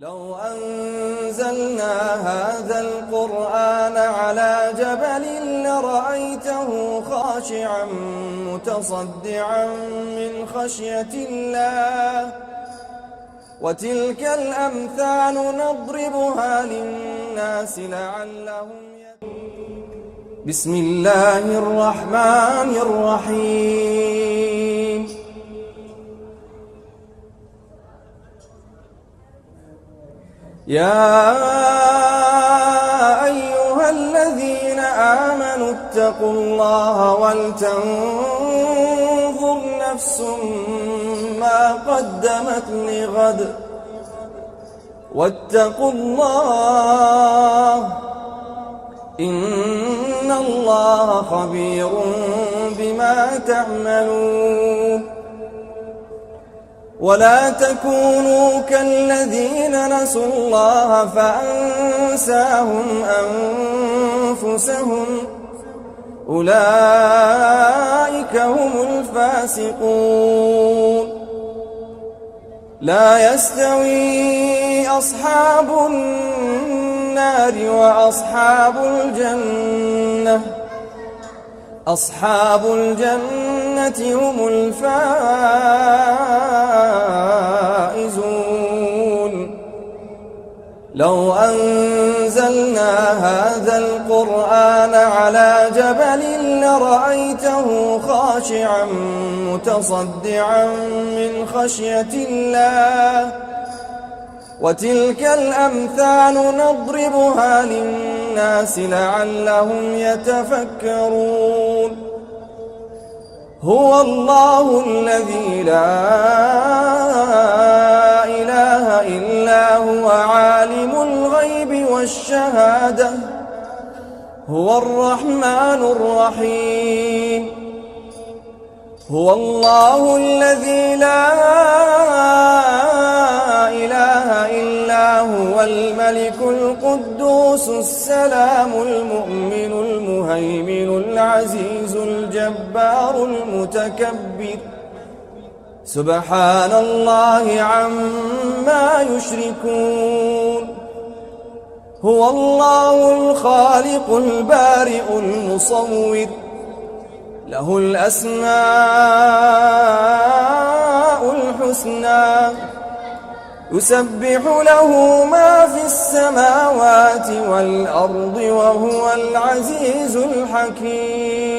لو أنزلنا هذا القرآن على جبل لرأيته خاشعا متصدعا من خشية الله وتلك الأمثال نضربها للناس لعلهم بسم الله الرحمن الرحيم يا أيها الذين آمنوا اتقوا الله ولتنظر نفس ما قدمت لغد واتقوا الله إن الله خبير بما تعملون ولا تكونوا كالذين نسوا الله فأنساهم أنفسهم أولئك هم الفاسقون لا يستوي أصحاب النار وأصحاب الجنة أصحاب الجنة هم الفائزون لو أنزلنا هذا القرآن على جبل لرأيته خاشعا متصدعا من خشية الله وتلك الأمثال نضربها للناس لعلهم يتفكرون هو الله الذي لا إله إلا هو عالم الغيب والشهادة هو الرحمن الرحيم هو الله الذي لا إله إلا هو الملك القدوس السلام المؤمن المهيمن العزيز الجبار المتكبر سبحان الله عما يشركون هو الله الخالق البارئ المصور له الأسماء الحسنى يسبح له ما في السماوات والأرض وهو العزيز الحكيم